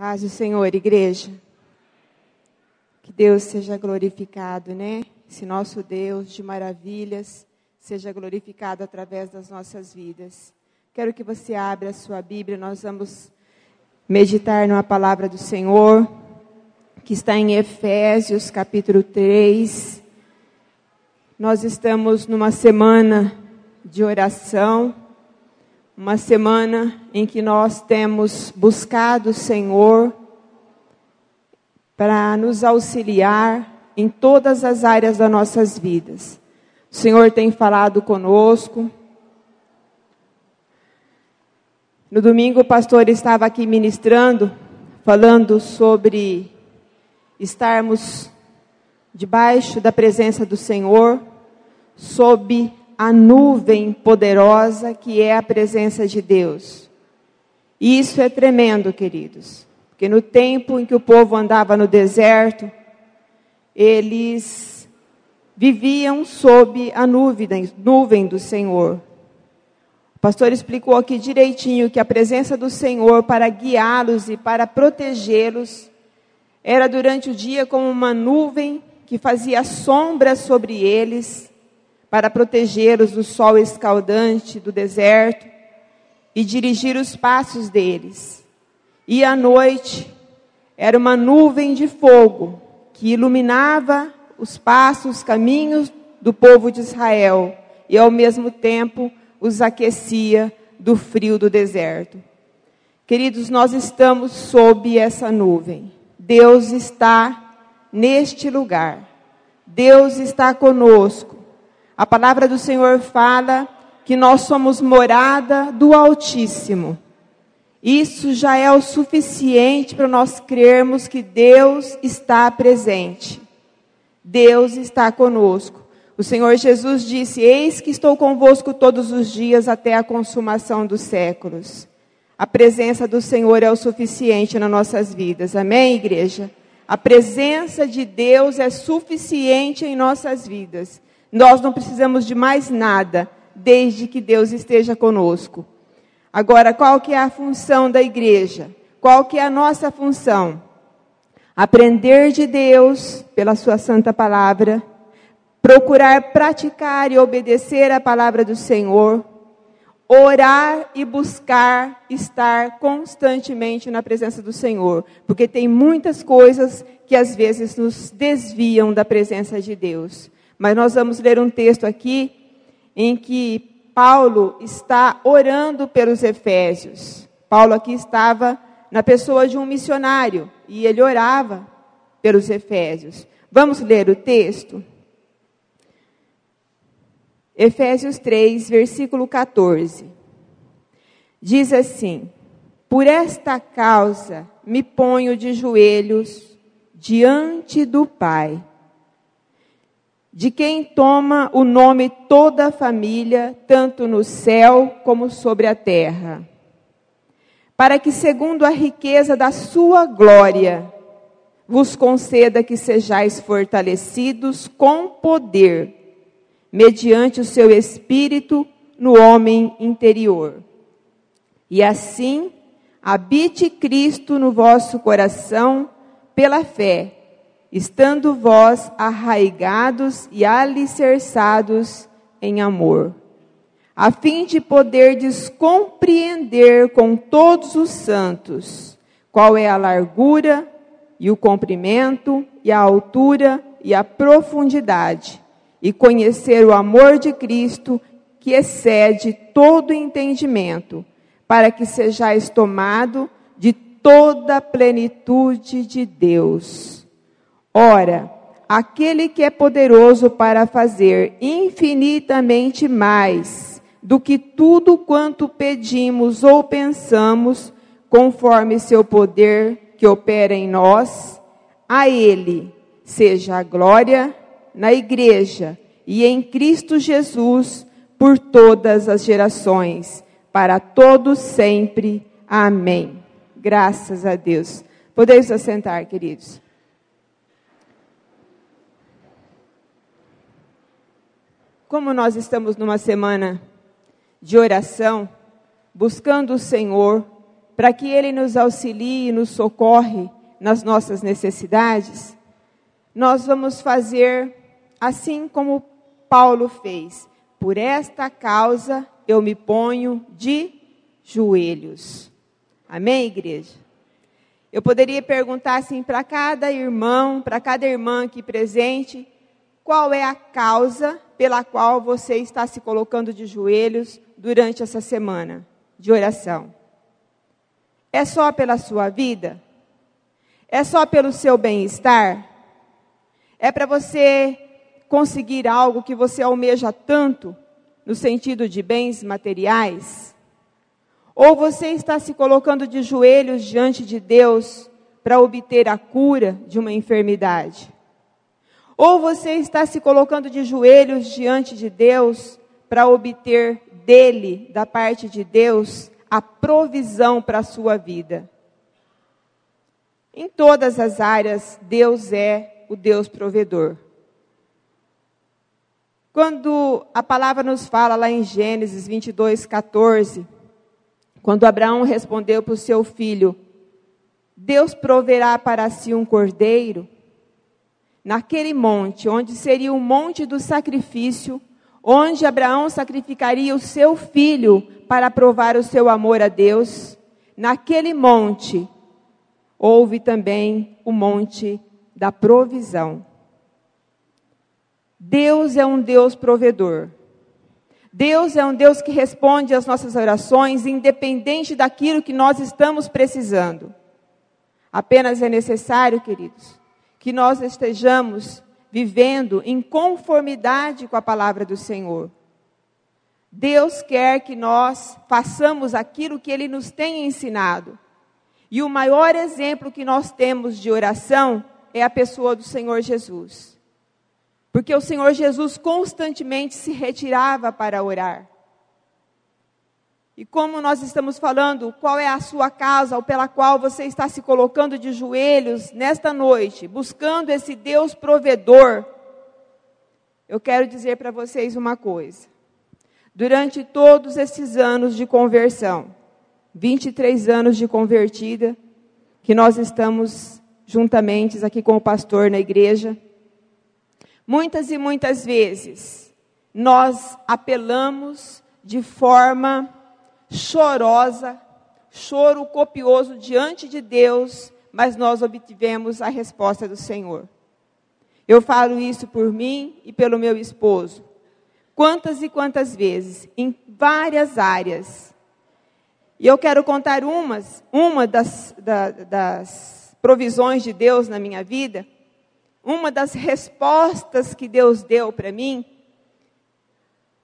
Paz do Senhor, igreja. Que Deus seja glorificado, né? Esse nosso Deus de maravilhas seja glorificado através das nossas vidas. Quero que você abra a sua Bíblia, nós vamos meditar numa palavra do Senhor, que está em Efésios, capítulo 3. Nós estamos numa semana de oração, uma semana em que nós temos buscado o Senhor para nos auxiliar em todas as áreas das nossas vidas. O Senhor tem falado conosco. No domingo o pastor estava aqui ministrando, falando sobre estarmos debaixo da presença do Senhor, sob a nuvem poderosa que é a presença de Deus. E isso é tremendo, queridos, porque no tempo em que o povo andava no deserto, eles viviam sob a nuvem do Senhor. O pastor explicou aqui direitinho que a presença do Senhor para guiá-los e para protegê-los era durante o dia como uma nuvem que fazia sombra sobre eles, para protegê-los do sol escaldante do deserto e dirigir os passos deles. E à noite era uma nuvem de fogo que iluminava os passos, os caminhos do povo de Israel e ao mesmo tempo os aquecia do frio do deserto. Queridos, nós estamos sob essa nuvem. Deus está neste lugar. Deus está conosco. A palavra do Senhor fala que nós somos morada do Altíssimo. Isso já é o suficiente para nós crermos que Deus está presente. Deus está conosco. O Senhor Jesus disse: eis que estou convosco todos os dias até a consumação dos séculos. A presença do Senhor é o suficiente nas nossas vidas. Amém, igreja? A presença de Deus é suficiente em nossas vidas. Nós não precisamos de mais nada, desde que Deus esteja conosco. Agora, qual que é a função da igreja? Qual que é a nossa função? Aprender de Deus, pela sua santa palavra, procurar praticar e obedecer a palavra do Senhor, orar e buscar estar constantemente na presença do Senhor, porque tem muitas coisas que às vezes nos desviam da presença de Deus. Mas nós vamos ler um texto aqui em que Paulo está orando pelos efésios. Paulo aqui estava na pessoa de um missionário e ele orava pelos efésios. Vamos ler o texto? Efésios 3, versículo 14. Diz assim: por esta causa me ponho de joelhos diante do Pai, de quem toma o nome toda a família, tanto no céu como sobre a terra, para que, segundo a riqueza da sua glória, vos conceda que sejais fortalecidos com poder, mediante o seu Espírito no homem interior. E assim, habite Cristo no vosso coração pela fé, estando vós arraigados e alicerçados em amor, a fim de poderdes compreender com todos os santos qual é a largura e o comprimento e a altura e a profundidade, e conhecer o amor de Cristo que excede todo entendimento, para que sejais tomado de toda a plenitude de Deus. Ora, aquele que é poderoso para fazer infinitamente mais do que tudo quanto pedimos ou pensamos, conforme seu poder que opera em nós, a Ele seja a glória na igreja e em Cristo Jesus por todas as gerações, para todos sempre. Amém. Graças a Deus. Podemos assentar, queridos. Como nós estamos numa semana de oração, buscando o Senhor, para que Ele nos auxilie e nos socorre nas nossas necessidades, nós vamos fazer assim como Paulo fez. Por esta causa eu me ponho de joelhos. Amém, igreja? Eu poderia perguntar assim para cada irmão, para cada irmã aqui presente, qual é a causa pela qual você está se colocando de joelhos durante essa semana de oração? É só pela sua vida? É só pelo seu bem-estar? É para você conseguir algo que você almeja tanto, no sentido de bens materiais? Ou você está se colocando de joelhos diante de Deus para obter a cura de uma enfermidade? Ou você está se colocando de joelhos diante de Deus para obter dele, da parte de Deus, a provisão para a sua vida? Em todas as áreas, Deus é o Deus provedor. Quando a palavra nos fala lá em Gênesis 22:14, quando Abraão respondeu para o seu filho, Deus proverá para si um cordeiro, naquele monte, onde seria o monte do sacrifício, onde Abraão sacrificaria o seu filho para provar o seu amor a Deus, naquele monte, houve também o monte da provisão. Deus é um Deus provedor. Deus é um Deus que responde às nossas orações, independente daquilo que nós estamos precisando. Apenas é necessário, queridos, que nós estejamos vivendo em conformidade com a palavra do Senhor. Deus quer que nós façamos aquilo que Ele nos tem ensinado. E o maior exemplo que nós temos de oração é a pessoa do Senhor Jesus. Porque o Senhor Jesus constantemente se retirava para orar. E como nós estamos falando, qual é a sua causa ou pela qual você está se colocando de joelhos nesta noite, buscando esse Deus provedor, eu quero dizer para vocês uma coisa. Durante todos esses anos de conversão, 23 anos de convertida, que nós estamos juntamente aqui com o pastor na igreja, muitas e muitas vezes, nós apelamos de forma chorosa, choro copioso diante de Deus, mas nós obtivemos a resposta do Senhor. Eu falo isso por mim e pelo meu esposo. Quantas e quantas vezes, em várias áreas. E eu quero contar uma das provisões de Deus na minha vida, uma das respostas que Deus deu para mim,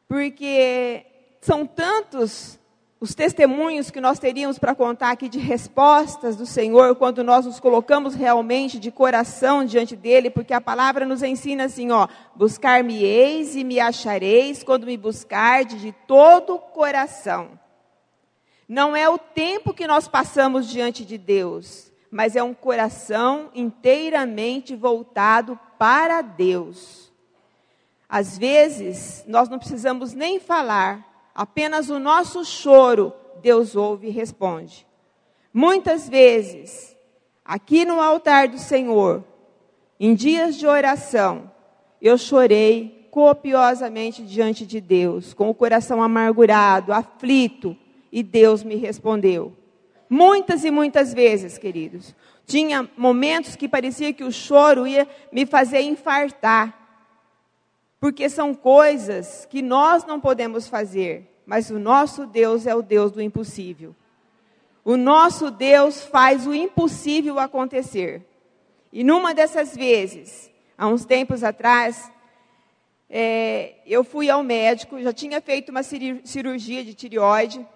porque são tantos os testemunhos que nós teríamos para contar aqui de respostas do Senhor, quando nós nos colocamos realmente de coração diante dEle, porque a palavra nos ensina assim, buscar-me-eis e me achareis, quando me buscardes de todo o coração. Não é o tempo que nós passamos diante de Deus, mas é um coração inteiramente voltado para Deus. Às vezes, nós não precisamos nem falar, apenas o nosso choro, Deus ouve e responde. Muitas vezes, aqui no altar do Senhor, em dias de oração, eu chorei copiosamente diante de Deus, com o coração amargurado, aflito, e Deus me respondeu. Muitas e muitas vezes, queridos, tinha momentos que parecia que o choro ia me fazer infartar, porque são coisas que nós não podemos fazer, mas o nosso Deus é o Deus do impossível. O nosso Deus faz o impossível acontecer. E numa dessas vezes, há uns tempos atrás, eu fui ao médico, já tinha feito uma cirurgia de tireoide,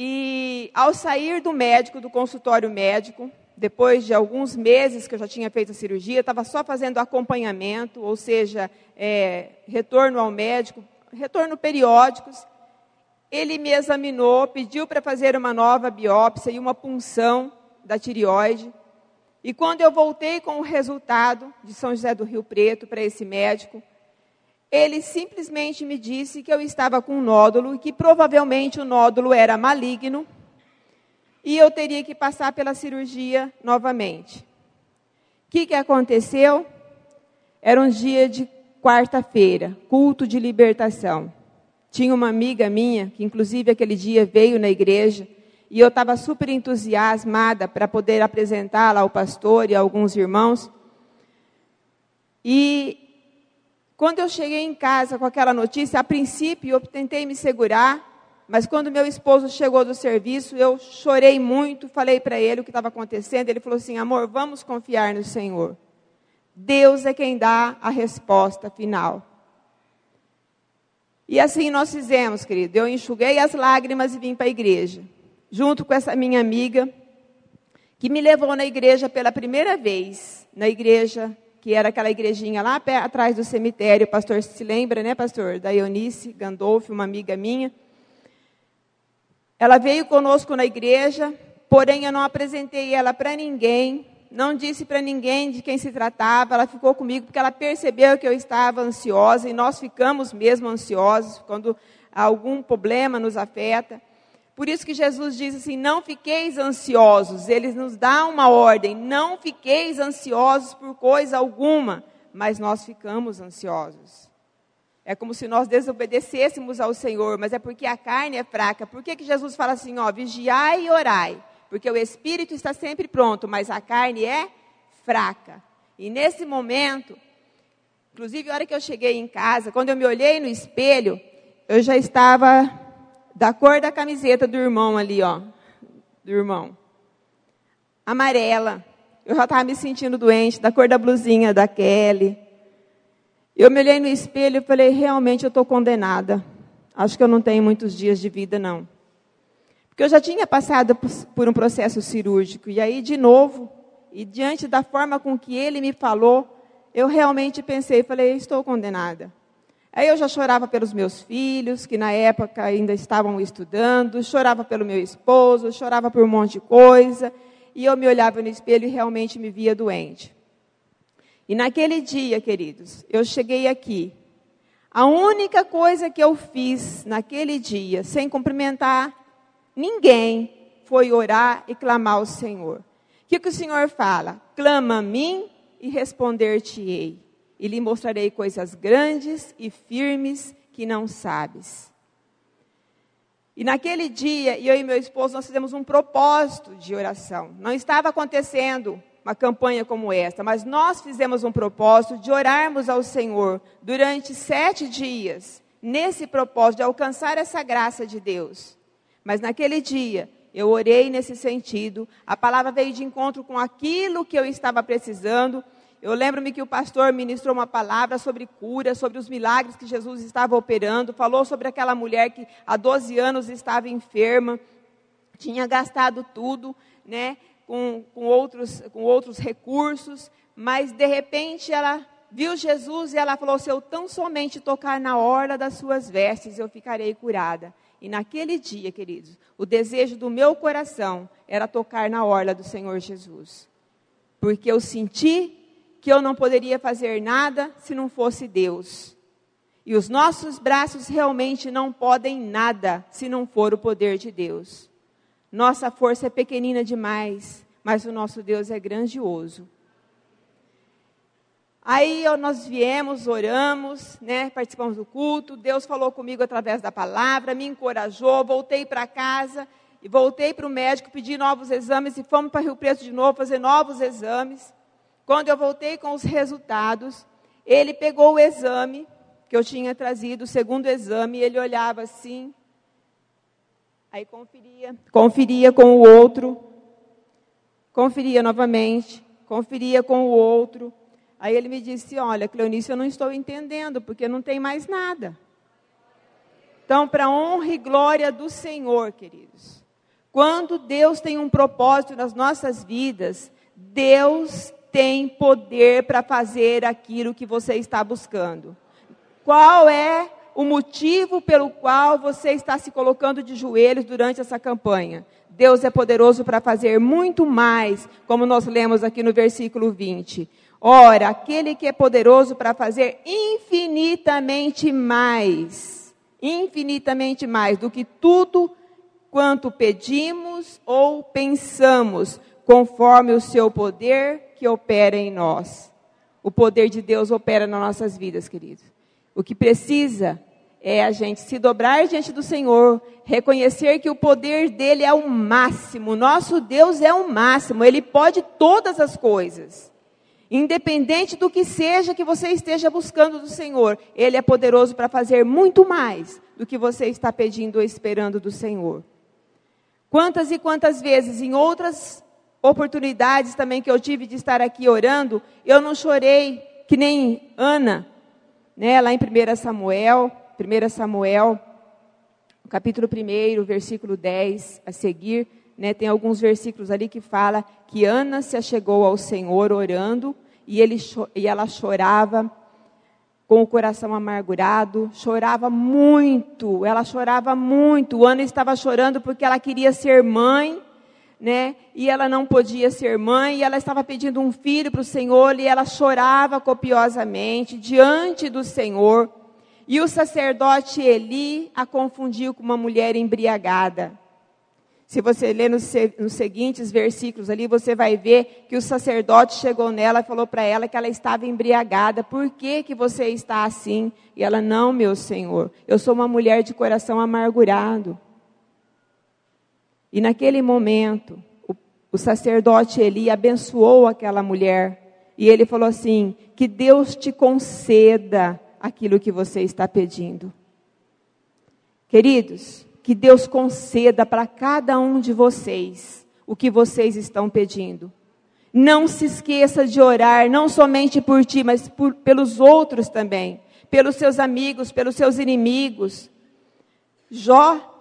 e ao sair do médico, do consultório médico, depois de alguns meses que eu já tinha feito a cirurgia, estava só fazendo acompanhamento, ou seja, retorno ao médico, retorno periódicos. Ele me examinou, pediu para fazer uma nova biópsia e uma punção da tireoide. E quando eu voltei com o resultado de São José do Rio Preto para esse médico, ele simplesmente me disse que eu estava com um nódulo e que provavelmente o nódulo era maligno e eu teria que passar pela cirurgia novamente. O que aconteceu? Era um dia de quarta-feira, culto de libertação. Tinha uma amiga minha, que inclusive aquele dia veio na igreja, e eu estava super entusiasmada para poder apresentá-la ao pastor e a alguns irmãos. E quando eu cheguei em casa com aquela notícia, a princípio eu tentei me segurar, mas quando meu esposo chegou do serviço, eu chorei muito, falei para ele o que estava acontecendo. Ele falou assim: amor, vamos confiar no Senhor. Deus é quem dá a resposta final. E assim nós fizemos, querido. Eu enxuguei as lágrimas e vim para a igreja, junto com essa minha amiga, que me levou na igreja pela primeira vez, na igreja, que era aquela igrejinha lá atrás do cemitério. O pastor se lembra, né, pastor? Da Eunice Gandolfi, uma amiga minha. Ela veio conosco na igreja, porém eu não apresentei ela para ninguém, não disse para ninguém de quem se tratava. Ela ficou comigo porque ela percebeu que eu estava ansiosa, e nós ficamos mesmo ansiosos quando algum problema nos afeta. Por isso que Jesus diz assim: não fiqueis ansiosos. Ele nos dá uma ordem: não fiqueis ansiosos por coisa alguma, mas nós ficamos ansiosos. É como se nós desobedecêssemos ao Senhor, mas é porque a carne é fraca. Por que Jesus fala assim, vigiai e orai? Porque o espírito está sempre pronto, mas a carne é fraca. E nesse momento, inclusive a hora que eu cheguei em casa, quando eu me olhei no espelho, eu já estava da cor da camiseta do irmão ali, do irmão. Amarela. Eu já estava me sentindo doente, da cor da blusinha da Kelly. Eu me olhei no espelho e falei: realmente eu estou condenada. Acho que eu não tenho muitos dias de vida, não. Porque eu já tinha passado por um processo cirúrgico. E aí, de novo, e diante da forma com que ele me falou, eu realmente pensei, falei: estou condenada. Aí eu já chorava pelos meus filhos, que na época ainda estavam estudando, chorava pelo meu esposo, chorava por um monte de coisa. E eu me olhava no espelho e realmente me via doente. E naquele dia, queridos, eu cheguei aqui. A única coisa que eu fiz naquele dia, sem cumprimentar ninguém, foi orar e clamar ao Senhor. O que o Senhor fala? Clama a mim e responder-te-ei. E lhe mostrarei coisas grandes e firmes que não sabes. E naquele dia, eu e meu esposo, nós fizemos um propósito de oração. Não estava acontecendo uma campanha como esta, mas nós fizemos um propósito de orarmos ao Senhor durante 7 dias, nesse propósito de alcançar essa graça de Deus. Mas naquele dia, eu orei nesse sentido, a palavra veio de encontro com aquilo que eu estava precisando. Eu lembro-me que o pastor ministrou uma palavra sobre cura, sobre os milagres que Jesus estava operando, falou sobre aquela mulher que há 12 anos estava enferma, tinha gastado tudo, né? Com outros recursos, mas de repente ela viu Jesus e ela falou: se eu tão somente tocar na orla das suas vestes, eu ficarei curada. E naquele dia, queridos, o desejo do meu coração era tocar na orla do Senhor Jesus. Porque eu senti que eu não poderia fazer nada se não fosse Deus. E os nossos braços realmente não podem nada se não for o poder de Deus. Nossa força é pequenina demais, mas o nosso Deus é grandioso. Aí nós viemos, oramos, né, participamos do culto, Deus falou comigo através da palavra, me encorajou, voltei para casa, e voltei para o médico, pedi novos exames, e fomos para Rio Preto de novo fazer novos exames. Quando eu voltei com os resultados, ele pegou o exame que eu tinha trazido, o segundo exame, e ele olhava assim, aí conferia com o outro, conferia novamente, conferia com o outro. Aí ele me disse: olha, Cleonice, eu não estou entendendo, porque não tem mais nada. Então, para a honra e glória do Senhor, queridos, quando Deus tem um propósito nas nossas vidas, Deus tem poder para fazer aquilo que você está buscando. Qual é o motivo pelo qual você está se colocando de joelhos durante essa campanha? Deus é poderoso para fazer muito mais, como nós lemos aqui no versículo 20. Ora, aquele que é poderoso para fazer infinitamente mais do que tudo quanto pedimos ou pensamos, conforme o seu poder que opera em nós. O poder de Deus opera nas nossas vidas, queridos. O que precisa é a gente se dobrar diante do Senhor, reconhecer que o poder dele é o máximo. Nosso Deus é o máximo, ele pode todas as coisas. Independente do que seja que você esteja buscando do Senhor, ele é poderoso para fazer muito mais do que você está pedindo ou esperando do Senhor. Quantas e quantas vezes, em outras oportunidades também que eu tive de estar aqui orando, eu não chorei, que nem Ana, né, lá em 1 Samuel, capítulo 1, versículo 10, a seguir, né, tem alguns versículos ali que fala que Ana se achegou ao Senhor orando, e ela chorava com o coração amargurado, chorava muito, ela chorava muito. Ana estava chorando porque ela queria ser mãe, né? E ela não podia ser mãe, e ela estava pedindo um filho para o Senhor, e ela chorava copiosamente diante do Senhor. E o sacerdote Eli a confundiu com uma mulher embriagada. Se você ler nos seguintes versículos ali, você vai ver que o sacerdote chegou nela e falou para ela que ela estava embriagada. Por que você está assim? E ela, não, meu Senhor, eu sou uma mulher de coração amargurado. E naquele momento, o sacerdote Eli abençoou aquela mulher. E ele falou assim, que Deus te conceda aquilo que você está pedindo. Queridos, que Deus conceda para cada um de vocês o que vocês estão pedindo. Não se esqueça de orar, não somente por ti, mas pelos outros também. Pelos seus amigos, pelos seus inimigos. Jó,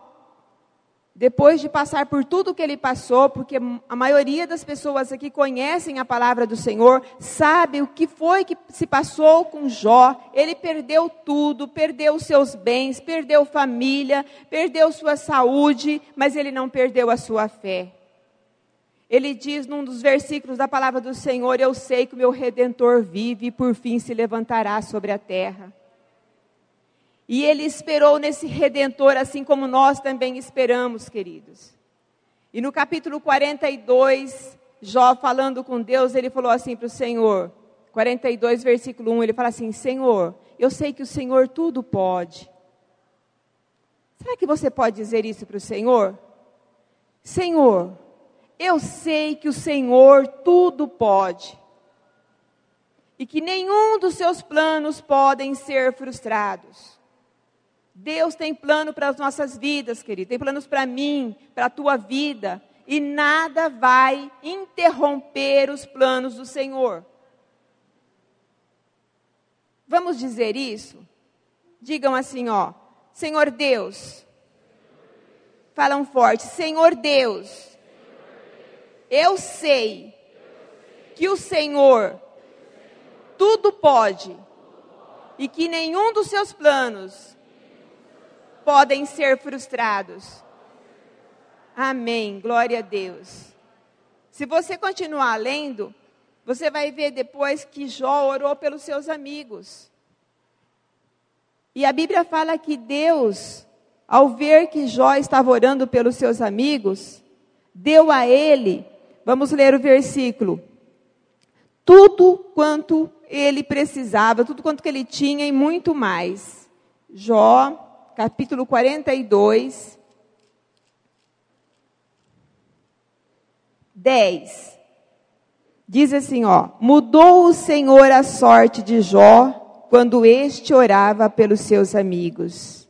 depois de passar por tudo que ele passou, porque a maioria das pessoas aqui conhecem a palavra do Senhor, sabe o que foi que se passou com Jó. Ele perdeu tudo, perdeu seus bens, perdeu família, perdeu sua saúde, mas ele não perdeu a sua fé. Ele diz num dos versículos da palavra do Senhor, eu sei que o meu Redentor vive e por fim se levantará sobre a terra. E ele esperou nesse Redentor, assim como nós também esperamos, queridos. E no capítulo 42, Jó falando com Deus, ele falou assim para o Senhor, 42, versículo 1, ele fala assim, Senhor, eu sei que o Senhor tudo pode. Será que você pode dizer isso para o Senhor? Senhor, eu sei que o Senhor tudo pode. E que nenhum dos seus planos podem ser frustrados. Deus tem plano para as nossas vidas, querido. Tem planos para mim, para a tua vida. E nada vai interromper os planos do Senhor. Vamos dizer isso? Digam assim, ó. Senhor Deus. Falam forte. Senhor Deus. Eu sei que o Senhor tudo pode. E que nenhum dos seus planos podem ser frustrados. Amém, glória a Deus. Se você continuar lendo, você vai ver depois que Jó orou pelos seus amigos. E a Bíblia fala que Deus, ao ver que Jó estava orando pelos seus amigos, deu a ele, vamos ler o versículo, tudo quanto ele precisava, tudo quanto que ele tinha e muito mais. Jó, capítulo 42, 10. Diz assim, ó. Mudou o Senhor a sorte de Jó, quando este orava pelos seus amigos.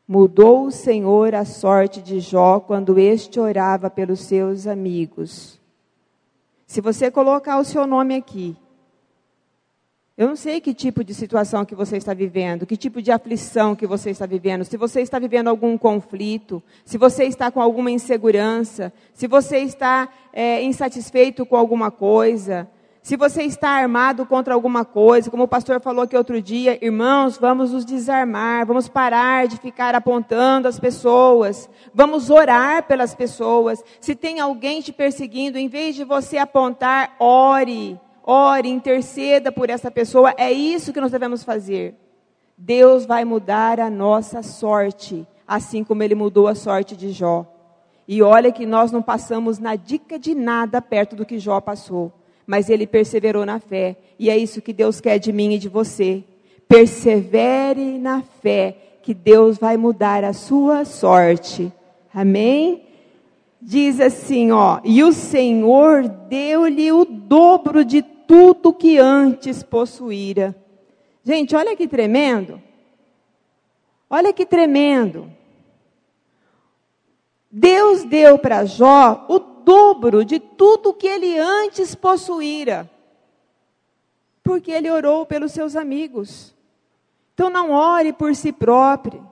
Mudou o Senhor a sorte de Jó, quando este orava pelos seus amigos. Se você colocar o seu nome aqui, eu não sei que tipo de situação que você está vivendo, que tipo de aflição que você está vivendo, se você está vivendo algum conflito, se você está com alguma insegurança, se você está insatisfeito com alguma coisa, se você está armado contra alguma coisa, como o pastor falou aqui outro dia, irmãos, vamos nos desarmar, vamos parar de ficar apontando as pessoas, vamos orar pelas pessoas. Se tem alguém te perseguindo, em vez de você apontar, ore, interceda por essa pessoa, é isso que nós devemos fazer. Deus vai mudar a nossa sorte, assim como Ele mudou a sorte de Jó. E olha que nós não passamos na dica de nada perto do que Jó passou, mas ele perseverou na fé, e é isso que Deus quer de mim e de você. Persevere na fé, que Deus vai mudar a sua sorte. Amém? Diz assim, e o Senhor deu-lhe o dobro de tudo que antes possuíra. Gente, olha que tremendo. Olha que tremendo. Deus deu para Jó o dobro de tudo que ele antes possuíra. Porque ele orou pelos seus amigos. Então não ore por si próprio.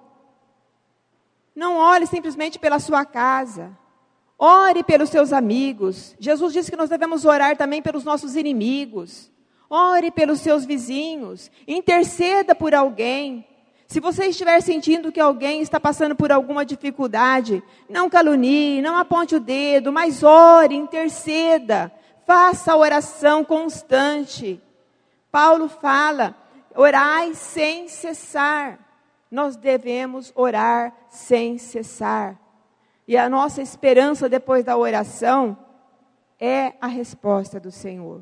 Não ore simplesmente pela sua casa. Ore pelos seus amigos. Jesus disse que nós devemos orar também pelos nossos inimigos. Ore pelos seus vizinhos. Interceda por alguém. Se você estiver sentindo que alguém está passando por alguma dificuldade, não calunie, não aponte o dedo, mas ore, interceda. Faça a oração constante. Paulo fala, orai sem cessar. Nós devemos orar sem cessar. E a nossa esperança depois da oração é a resposta do Senhor.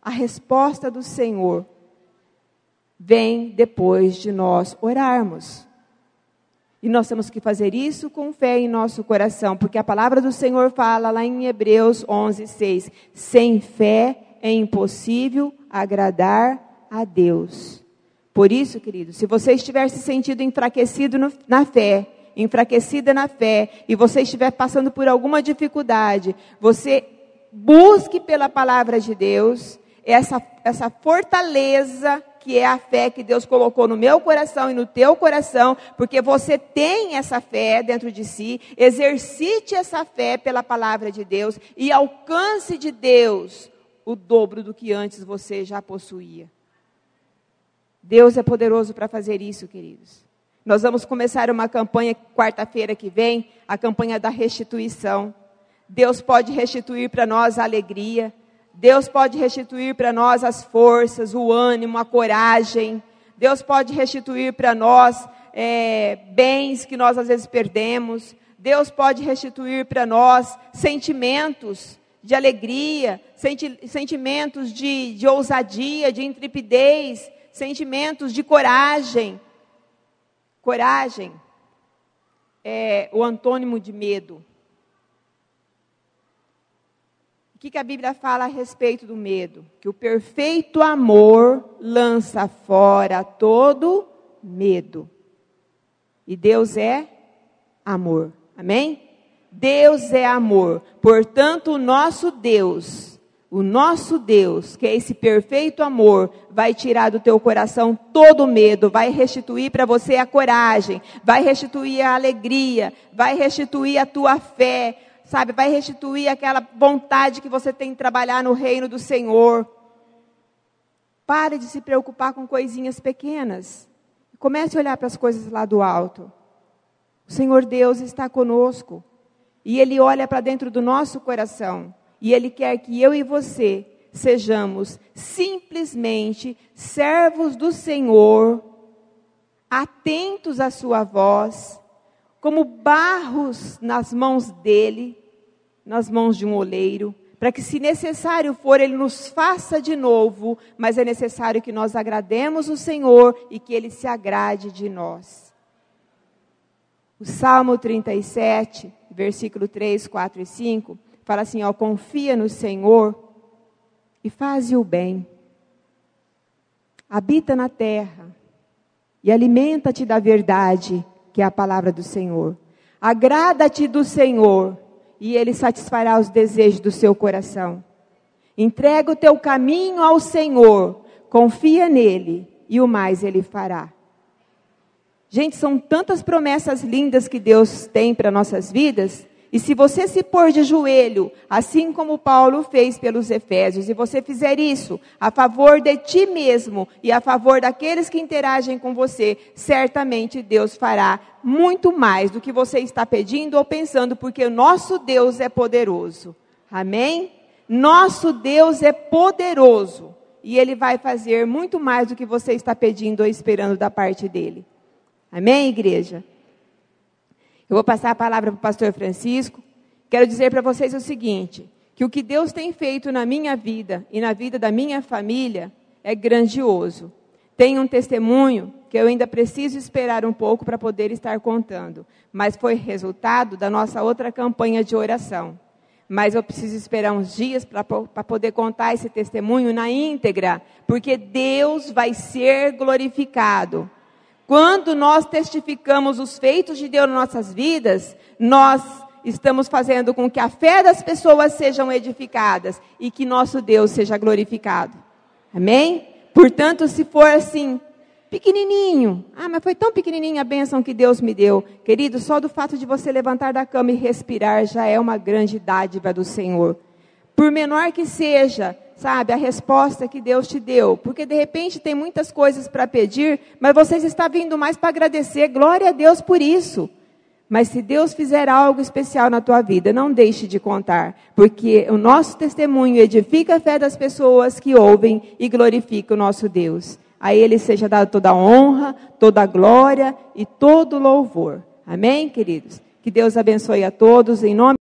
A resposta do Senhor vem depois de nós orarmos. E nós temos que fazer isso com fé em nosso coração, porque a palavra do Senhor fala lá em Hebreus 11:6, sem fé é impossível agradar a Deus. Por isso, querido, se você estiver se sentindo enfraquecida na fé, e você estiver passando por alguma dificuldade, você busque pela palavra de Deus, essa fortaleza que é a fé que Deus colocou no meu coração e no teu coração, porque você tem essa fé dentro de si. Exercite essa fé pela palavra de Deus e alcance de Deus o dobro do que antes você já possuía. Deus é poderoso para fazer isso, queridos. Nós vamos começar uma campanha quarta-feira que vem, a campanha da restituição. Deus pode restituir para nós a alegria. Deus pode restituir para nós as forças, o ânimo, a coragem. Deus pode restituir para nós bens que nós às vezes perdemos. Deus pode restituir para nós sentimentos de alegria, sentimentos de ousadia, de intrepidez, sentimentos de coragem. Coragem é o antônimo de medo. O que a Bíblia fala a respeito do medo? Que o perfeito amor lança fora todo medo. E Deus é amor. Amém? Deus é amor. Portanto, o nosso Deus, que é esse perfeito amor, vai tirar do teu coração todo o medo, vai restituir para você a coragem, vai restituir a alegria, vai restituir a tua fé, sabe, vai restituir aquela vontade que você tem de trabalhar no reino do Senhor. Pare de se preocupar com coisinhas pequenas. Comece a olhar para as coisas lá do alto. O Senhor Deus está conosco. E Ele olha para dentro do nosso coração. E Ele quer que eu e você sejamos simplesmente servos do Senhor, atentos à sua voz, como barros nas mãos dEle, nas mãos de um oleiro, para que, se necessário for, Ele nos faça de novo, mas é necessário que nós agrademos o Senhor e que Ele se agrade de nós. O Salmo 37, versículo 3, 4 e 5, fala assim, confia no Senhor e faze o bem. Habita na terra e alimenta-te da verdade, que é a palavra do Senhor. Agrada-te do Senhor e Ele satisfará os desejos do seu coração. Entrega o teu caminho ao Senhor, confia nele e o mais Ele fará. Gente, são tantas promessas lindas que Deus tem para nossas vidas. E se você se pôr de joelho, assim como Paulo fez pelos Efésios, e você fizer isso a favor de ti mesmo e a favor daqueles que interagem com você, certamente Deus fará muito mais do que você está pedindo ou pensando, porque o nosso Deus é poderoso. Amém? Nosso Deus é poderoso e Ele vai fazer muito mais do que você está pedindo ou esperando da parte dEle. Amém, igreja? Eu vou passar a palavra para o pastor Francisco. Quero dizer para vocês o seguinte, que o que Deus tem feito na minha vida e na vida da minha família é grandioso. Tem um testemunho que eu ainda preciso esperar um pouco para poder estar contando, mas foi resultado da nossa outra campanha de oração. Mas eu preciso esperar uns dias para poder contar esse testemunho na íntegra, porque Deus vai ser glorificado. Quando nós testificamos os feitos de Deus nas nossas vidas, nós estamos fazendo com que a fé das pessoas sejam edificadas e que nosso Deus seja glorificado. Amém? Portanto, se for assim, pequenininho, mas foi tão pequenininha a bênção que Deus me deu. Querido, só do fato de você levantar da cama e respirar já é uma grande dádiva do Senhor. Por menor que seja, sabe, a resposta que Deus te deu. Porque de repente tem muitas coisas para pedir, mas você está vindo mais para agradecer. Glória a Deus por isso. Mas se Deus fizer algo especial na tua vida, não deixe de contar. Porque o nosso testemunho edifica a fé das pessoas que ouvem e glorifica o nosso Deus. A Ele seja dada toda a honra, toda a glória e todo o louvor. Amém, queridos? Que Deus abençoe a todos em nome